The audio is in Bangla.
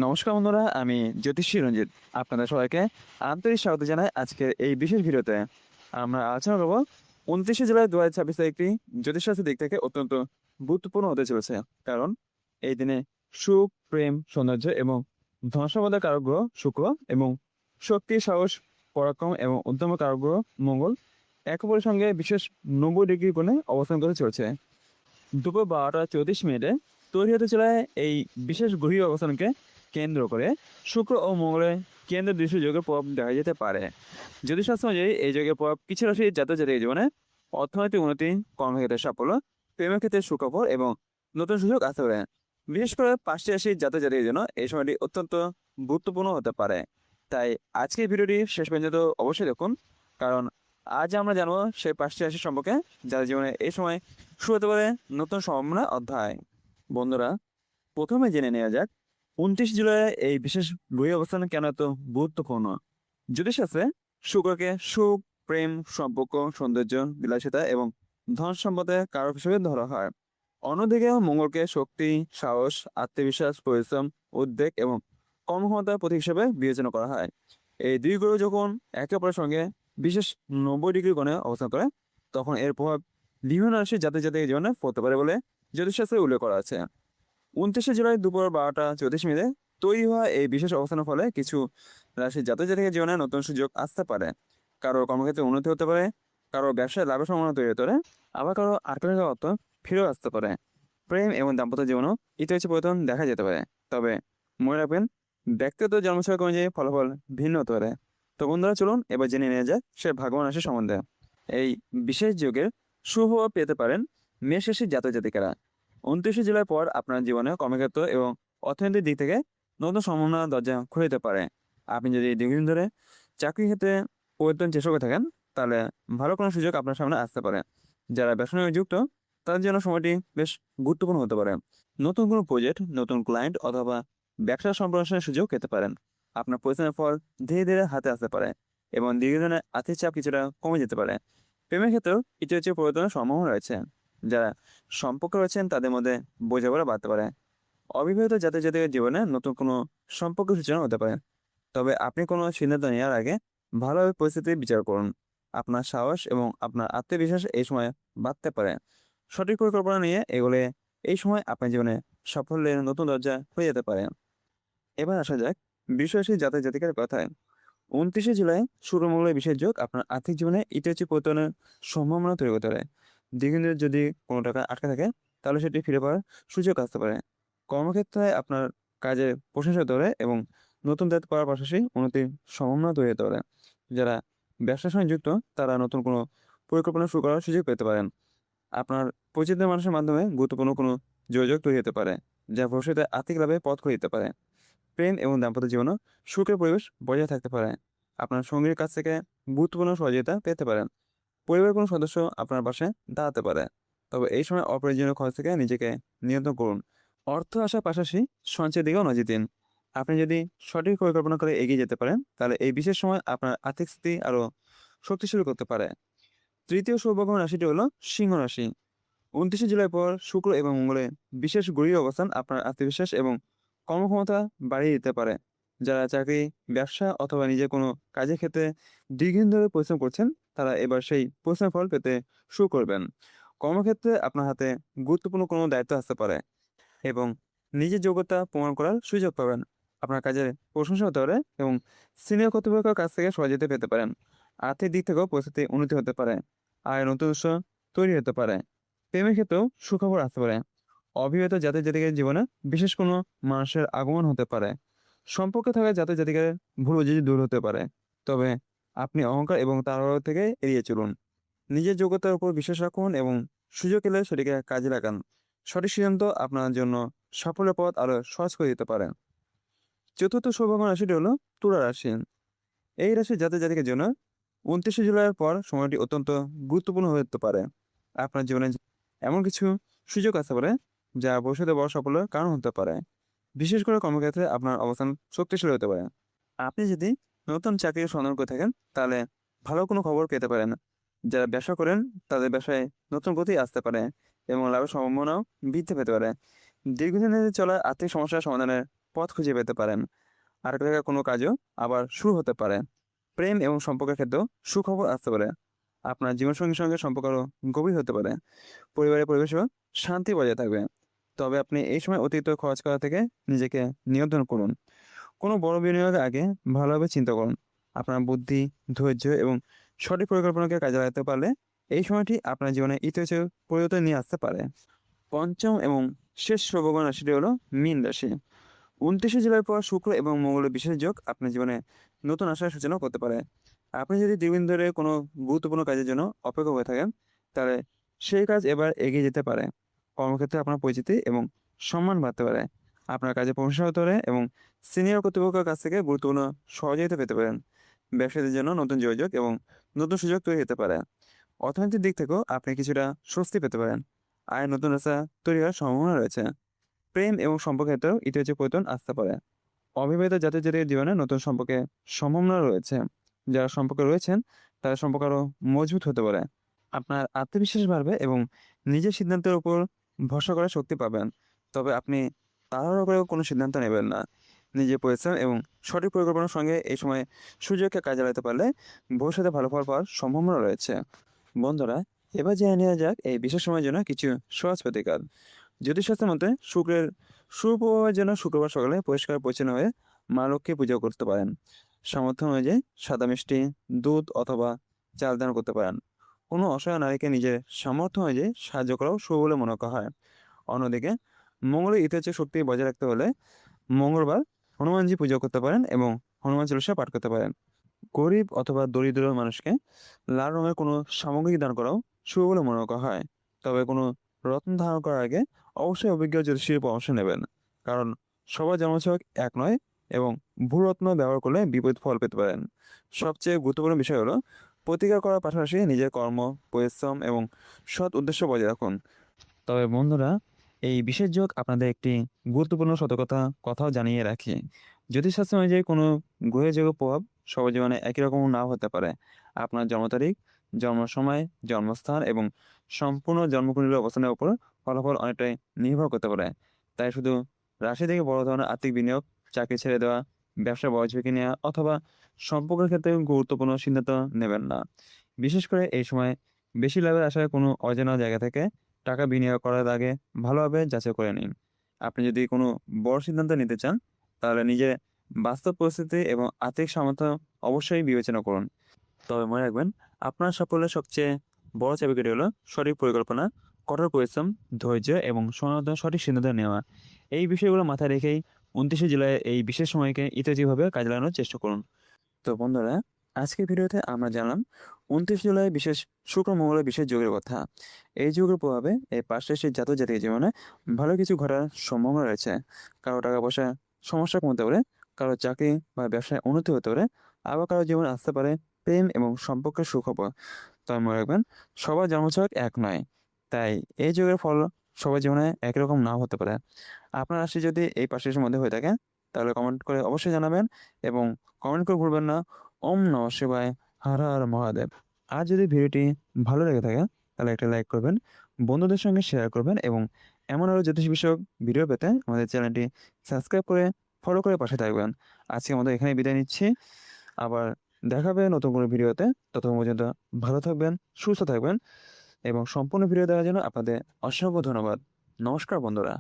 নমস্কার বন্ধুরা, আমি জ্যোতিষী রঞ্জিত। আপনাদের সবাইকে আন্তরিক স্বাগত জানাই আজকের এই বিশেষ ভিডিওতে। আমরা আলোচনা করব 29শে জুলাই 2026 তারিখটি জ্যোতিষশাস্ত্রের দিক থেকে অত্যন্ত গুরুত্বপূর্ণ হতে চলেছে। কারণ এই দিনে সুখ, প্রেম, সৌন্দর্য এবং ধন সম্পদের কারক গ্রহ শুক্র এবং শক্তি, সাহস, পরাক্রম এবং উদ্যমের কারক গ্রহ মঙ্গল এক অপরের সঙ্গে বিশেষ 90 ডিগ্রি কোণে অবস্থান করতে চলেছে। দুপুর 12টা 34 মিনিটে তৈরি হতে চলে এই বিশেষ গ্রহীয় অবস্থানকে কেন্দ্র করে শুক্র ও মঙ্গলের কেন্দ্র দৃশ্য যোগের প্রভাব দেখা যেতে পারে। জ্যোতিষশাস্ত্র অনুযায়ী এই যোগের প্রভাব কিছু রাশির জাতক জাতিকের জীবনে অর্থনৈতিক উন্নতি, কর্মক্ষেত্রে সাফল্য, প্রেমের ক্ষেত্রে সুখবর এবং নতুন সুযোগ আসতে পারে। বিশেষ করে 5টি রাশির জাতক জাতিকের জন্য এই সময়টি অত্যন্ত গুরুত্বপূর্ণ হতে পারে। তাই আজকের ভিডিওটি শেষ পর্যন্ত অবশ্যই দেখুন, কারণ আজ আমরা জানবো সেই 5টি রাশি সম্পর্কে যাদের জীবনে এই সময় শুরু হতে পারে নতুন সম্ভাবনা অধ্যায়। বন্ধুরা, প্রথমে জেনে নেওয়া যাক 29 জুলাই এই বিশেষ গ্রহী অবস্থান কেন এত গুরুত্বপূর্ণ। জ্যোতিষশাস্ত্রে শুক্রকে সুখ, প্রেম, সম্পর্ক, সৌন্দর্য, বিলাসিতা এবং ধন সম্পদের কারক হিসেবে ধরা হয়। অন্যদিকে মঙ্গলকে শক্তি, সাহস, আত্মবিশ্বাস, পরিশ্রম, উদ্বেগ এবং কর্মক্ষমতার প্রতীক হিসেবে বিবেচনা করা হয়। এই দুই গ্রহ যখন একে অপরের সঙ্গে বিশেষ 90 ডিগ্রি কোণে অবস্থান করে, তখন এর প্রভাব বিভিন্ন রাশির জাতক জাতিকের জীবনে পড়তে পারে বলে জ্যোতিষশাস্ত্রে উল্লেখ করা আছে। 29শে জুলাই দুপুর 12টা 34 মিনিটে তৈরি হওয়া এই বিশেষ অবস্থানের ফলে কিছু রাশির জাতক জাতিকের জীবনে নতুন সুযোগ আসতে পারে। কারো কর্মক্ষেত্রে উন্নতি হতে পারে, কারো ব্যবসায় লাভের সম্ভাবনা তৈরি হতে পারে, আবার কারো আর্থিক অর্থ ফিরেও আসতে পারে। প্রেম এবং দাম্পত্য জীবনেও ইতিবাচক পরিবর্তন দেখা যেতে পারে। তবে মনে রাখবেন, ব্যক্তিগত জন্মছক অনুযায়ী ফলাফল ভিন্ন হতে পারে। তো বন্ধুরা, চলুন এবার জেনে নেওয়া যায় সে ভাগ্যবান রাশি সম্বন্ধে। এই বিশেষ যুগের সুপ্রভাব পেতে পারেন মেষ রাশির জাতক জাতিকারা। 29শে জুলাই পর আপনার জীবনে কর্মক্ষেত্র এবং অর্থনৈতিক দিক থেকে নতুন সম্ভাবনার দরজা খুলে দিতে পারে। আপনি যদি দীর্ঘদিন ধরে চাকরি ক্ষেত্রে পরিবর্তন চেষ্টা করে থাকেন, তাহলে ভালো কোনো সুযোগ আপনার সামনে আসতে পারে। যারা ব্যবসা নিয়ে যুক্ত, তাদের জন্য সময়টি বেশ গুরুত্বপূর্ণ হতে পারে। নতুন কোনো প্রজেক্ট, নতুন ক্লায়েন্ট অথবা ব্যবসা সম্প্রসারণের সুযোগ পেতে পারেন। আপনার পরিশ্রমের ফল ধীরে ধীরে হাতে আসতে পারে এবং দীর্ঘদিনের আর্থিক চাপ কিছুটা কমে যেতে পারে। প্রেমের ক্ষেত্রেও ইতিবাচক পরিবর্তনের সম্ভাবনা রয়েছে। যারা সম্পর্কে রয়েছেন তাদের মধ্যে বোঝাপড়া বাড়তে পারে। অবিবাহিত জাতক জাতিকের জীবনে নতুন কোনো সম্পর্ক সূচনা হতে পারে। তবে আপনি কোনো সিদ্ধান্ত নেওয়ার আগে ভালোভাবে পরিস্থিতি বিচার করুন। আপনার সাহস এবং আপনার আত্মবিশ্বাস এই সময় বাড়তে পারে। সঠিক পরিকল্পনা নিয়ে এগোলে এই সময় আপনার জীবনে সাফল্যের নতুন দরজা হয়ে যেতে পারে। এবার আসা যাক বিষয়সী জাতক জাতিকার কথায়। 29শে জুলাই শুক্রমঙ্গলের বিশেষ যোগ আপনার আর্থিক জীবনে ইতিবাচক পরিবর্তনের সম্ভাবনা তৈরি করতে পারে। দীর্ঘদিন যদি কোনো টাকা আটকে থাকে, তাহলে সেটি ফিরে পাওয়ার সুযোগ আসতে পারে। কর্মক্ষেত্রে আপনার কাজে প্রশংসা হতে পারে এবং নতুন দায়িত্ব পাওয়ার পাশাপাশি উন্নতির সম্ভাবনা তৈরি হতে পারে। যারা ব্যবসার সঙ্গে যুক্ত, তারা নতুন কোনো পরিকল্পনা শুরু করার সুযোগ পেতে পারেন। আপনার পরিচিত মানুষের মাধ্যমে গুরুত্বপূর্ণ কোনো যোগাযোগ তৈরি হতে পারে, যা ভবিষ্যতে আর্থিক লাভে পথ করে দিতে পারে। প্রেম এবং দাম্পত্য জীবনও সুখের পরিবেশ বজায় থাকতে পারে। আপনার সঙ্গীর কাছ থেকে গুরুত্বপূর্ণ সহযোগিতা পেতে পারেন। পরিবারের কোনো সদস্য আপনার পাশে দাঁড়াতে পারে। তবে এই সময় অপ্রয়োজনীয় খরচ থেকে নিজেকে নিয়ন্ত্রণ করুন। অর্থ আসার পাশাপাশি সঞ্চয়ের দিকেও নজর দিন। আপনি যদি সঠিক পরিকল্পনা করে এগিয়ে যেতে পারেন, তাহলে এই বিশেষ সময় আপনার আর্থিক স্থিতি আরও শক্তিশালী করতে পারে। তৃতীয় সৌভাগ্যবান রাশিটি হলো সিংহ রাশি। 29শে জুলাই পর শুক্র এবং মঙ্গলের বিশেষ গভীর অবস্থান আপনার আত্মবিশ্বাস এবং কর্মক্ষমতা বাড়িয়ে দিতে পারে। যারা চাকরি, ব্যবসা অথবা নিজের কোনো কাজের ক্ষেত্রে দীর্ঘদিন ধরে পরিশ্রম করছেন, তারা এবার সেই পরিশ্রমের ফল পেতে শুরু করবেন। কর্মক্ষেত্রে আপনার হাতে গুরুত্বপূর্ণ কোনো দায়িত্ব আসতে পারে এবং নিজের যোগ্যতা প্রমাণ করার সুযোগ পাবেন। আপনার কাজের প্রশংসা হতে পারে এবং সিনিয়র কর্তৃপক্ষের কাছ থেকে সহযোগিতা পেতে পারেন। আর্থিক দিক থেকেও পরিস্থিতি উন্নতি হতে পারে। আয়ের নতুন উৎস তৈরি হতে পারে। প্রেমের ক্ষেত্রেও সুখবর আসতে পারে। অবিবাহিত জাতক জাতিকের জীবনে বিশেষ কোনো মানুষের আগমন হতে পারে। সম্পর্কে থাকা জাতক জাতিকের ভুল বুঝাবুঝি দূর হতে পারে। তবে আপনি অহংকার এবং তাড়াহুড়ো থেকে এড়িয়ে চলুন। নিজের যোগ্যতার উপর বিশ্বাস রাখুন এবং সুযোগ এলে সেটিকে কাজে লাগান। সঠিক সিদ্ধান্ত আপনার জন্য সাফল্যের পথ আরো সহজ করে দিতে পারে। চতুর্থ সৌভাগ্য রাশিটি হলো তুলা রাশি। এই রাশির জাতক জাতিকের জন্য 29শে জুলাইয়ের পর সময়টি অত্যন্ত গুরুত্বপূর্ণ হয়ে উঠতে পারে। আপনার জীবনে এমন কিছু সুযোগ আসতে পারে যা ভবিষ্যতে বড় সাফল্যের কারণ হতে পারে। বিশেষ করে কর্মক্ষেত্রে আপনার অবস্থান শক্তিশালী হতে পারে। আপনি যদি নতুন চাকরির সন্ধান করে থাকেন, তাহলে ভালো কোনো খবর পেতে পারেন। যারা ব্যবসা করেন, তাদের ব্যবসায় নতুন গতি আসতে পারে এবং লাভের সম্ভাবনাও বৃদ্ধি পেতে পারে। দীর্ঘদিনের চলা আর্থিক সমস্যার সমাধানের পথ খুঁজে পেতে পারেন। আরেকটা জায়গায় কোনো কাজও আবার শুরু হতে পারে। প্রেম এবং সম্পর্কের ক্ষেত্রেও সুখবর আসতে পারে। আপনার জীবনসঙ্গীর সঙ্গে সম্পর্ক আরও গভীর হতে পারে। পরিবারের পরিবেশেও শান্তি বজায় থাকবে। তবে আপনি এই সময় অতিরিক্ত খরচ করা থেকে নিজেকে নিয়ন্ত্রণ করুন। কোনো বড় বিনিয়োগের আগে ভালোভাবে চিন্তা করুন। আপনার বুদ্ধি, ধৈর্য এবং সঠিক পরিকল্পনাকে কাজে লাগাতে পারলে এই সময়টি আপনার জীবনে ইতিবাচক পরিবর্তন নিয়ে আসতে পারে। পঞ্চম এবং শেষ শুভগ্রহ রাশিটি হলো মীন রাশি। ২৯শে জুলাইয়ের পর শুক্র এবং মঙ্গলের বিশেষ যোগ আপনার জীবনে নতুন আশার সূচনা করতে পারে। আপনি যদি দীর্ঘদিন ধরে কোনো গুরুত্বপূর্ণ কাজের জন্য অপেক্ষা হয়ে থাকেন, তাহলে সেই কাজ এবার এগিয়ে যেতে পারে। কর্মক্ষেত্রে আপনার পরিচিতি এবং সম্মান বাড়তে পারে। আপনার কাজে প্রমোশন হতে পারে এবং সিনিয়র কর্তৃপক্ষের কাছ থেকে গুরুত্বপূর্ণ সহযোগিতা পেতে পারেন। ব্যবসায়ীদের জন্য নতুন যোগাযোগ এবং নতুন সুযোগ তৈরি হতে পারে। অর্থনৈতিক দিক থেকেও আপনি কিছুটা স্বস্তি পেতে পারেন। আয়ের নতুন রাস্তা তৈরি হওয়ার সম্ভাবনা রয়েছে। প্রেম এবং সম্পর্কের ক্ষেত্রেও ইতিবাচক পরিবর্তন আসতে পারে। অবিবাহিত জাতির জীবনে নতুন সম্পর্কে সম্ভাবনা রয়েছে। যারা সম্পর্কে রয়েছেন তাদের সম্পর্ক আরও মজবুত হতে পারে। আপনার আত্মবিশ্বাস বাড়বে এবং নিজের সিদ্ধান্তের উপর ভরসা করার শক্তি পাবেন। তবে আপনি তাড়াহুড়ো করে কোনো সিদ্ধান্ত নেবেন না। নিজের পরিশ্রম এবং সঠিক পরিকল্পনার সঙ্গে এই সময় সুযোগকে কাজে লাগাতে পারলে ভবিষ্যতে ভালো ফল পাওয়ার সম্ভাবনা রয়েছে। বন্ধুরা, এবার জেনে নেওয়া যাক এই বিশেষ সময়ের জন্য কিছু সহজ প্রতিকার। জ্যোতিষশাস্ত্রের মতে শুক্রের সুপ্রভাবের জন্য শুক্রবার সকালে পরিষ্কার পরিচ্ছন্ন হয়ে মা লক্ষ্মী পুজো করতে পারেন। সামর্থ্য অনুযায়ী সাদা মিষ্টি, দুধ অথবা চাল দান করতে পারেন। কোনো অসহায় নারীকে নিজের সামর্থ্য অনুযায়ী সাহায্য করাও শুভ বলে মনে করা হয়। অন্যদিকে মঙ্গলের ইতিবাচক শক্তি বজায় রাখতে হলে মঙ্গলবার হনুমানজি পুজো করতে পারেন এবং হনুমান চল্লিশা পাঠ করতে পারেন। গরিব অথবা দরিদ্র মানুষকে লাল রঙের কোনো সামগ্রী দান করাও শুভ বলে মনে করা হয়। তবে কোনো রত্ন ধারণ করার আগে অবশ্যই অভিজ্ঞ জ্যোতিষীর পরামর্শ নেবেন। কারণ সবার জন্মছক এক নয় এবং ভুল রত্ন ব্যবহার করলে বিপরীত ফল পেতে পারেন। সবচেয়ে গুরুত্বপূর্ণ বিষয় হলো প্রতিকার করার পাশাপাশি নিজের কর্ম, পরিশ্রম এবং সৎ উদ্দেশ্য বজায় রাখুন। তবে বন্ধুরা, এই বিশেষ যোগ আপনাদের একটি গুরুত্বপূর্ণ কথাও জানিয়ে রাখি। জ্যোতিষশাস্ত্র অনুযায়ী কোনো গ্রহের যোগের প্রভাব সবার জীবনে একই রকম নাও হতে পারে। আপনার জন্ম তারিখ, জন্ম সময়, জন্মস্থান এবং সম্পূর্ণ জন্মকুণ্ডলীর অবস্থানের উপর ফলাফল অনেকটাই নির্ভর করতে পারে। তাই শুধু রাশি থেকে বড় ধরনের আর্থিক বিনিয়োগ, চাকরি ছেড়ে দেওয়া, ব্যবসা বড় ঝুঁকি নেওয়া অথবা সম্পর্কের ক্ষেত্রে গুরুত্বপূর্ণ সিদ্ধান্ত নেবেন না। বিশেষ করে এই সময় বেশি লাভের আশায় কোনো অজানা জায়গা থেকে টাকা বিনিয়োগ করার আগে ভালোভাবে যাচাই করে নিন। আপনি যদি কোনো বড় সিদ্ধান্ত নিতে চান, তাহলে নিজের বাস্তব পরিস্থিতি এবং আর্থিক সামর্থ্য অবশ্যই বিবেচনা করুন। তবে মনে রাখবেন, আপনার সাফল্যের সবচেয়ে বড় চাবিকাঠি হলো সঠিক পরিকল্পনা, কঠোর পরিশ্রম, ধৈর্য এবং সময়মতো সঠিক সিদ্ধান্ত নেওয়া। এই বিষয়গুলো মাথায় রেখেই ২৯শে জুলাই এই বিশেষ সময়কে ইতিবাচকভাবে কাজে লাগানোর চেষ্টা করুন। তো বন্ধুরা, আজকের ভিডিওতে আমরা জানলাম ২৯ জুলাই বিশেষ শুক্র মঙ্গলের বিশেষ যোগের কথা। এই যোগের প্রভাবে এই ৫ রাশির জাতক জাতির জীবনে ভালো কিছু ঘটার সম্ভাবনা রয়েছে। কারো টাকা পয়সা সমস্যা কমতে পারে, কারো চাকরি বা ব্যবসায় উন্নতি হতে পারে, আবার কারো জীবনে আসতে পারে প্রেম এবং সম্পর্কের সুখবর। তবে মনে রাখবেন, সবার জন্মছক এক নয়। তাই এই যোগের ফল সবার জীবনে একই রকম নাও হতে পারে। আপনার রাশি যদি এই ৫ রাশির মধ্যে হয়ে থাকে, তাহলে কমেন্ট করে অবশ্যই জানাবেন এবং কমেন্ট করে ভুলবেন না ওম নমঃ শিবায়, হর হর মহাদেব। আর যদি ভিডিওটি ভালো লেগে থাকে, তাহলে একটা লাইক করবেন, বন্ধুদের সঙ্গে শেয়ার করবেন এবং এমন আরও জ্যোতিষ বিষয়ক ভিডিও পেতে আমাদের চ্যানেলটি সাবস্ক্রাইব করে ফলো করে পাশে থাকবেন। আজকে আমাদের এখানে বিদায় নিচ্ছি। আবার দেখা হবে নতুন কোনো ভিডিওতে। ততক্ষণ পর্যন্ত ভালো থাকবেন, সুস্থ থাকবেন এবং সম্পূর্ণ ভিডিও দেখার জন্য আপনাদের অসংখ্য ধন্যবাদ। নমস্কার বন্ধুরা।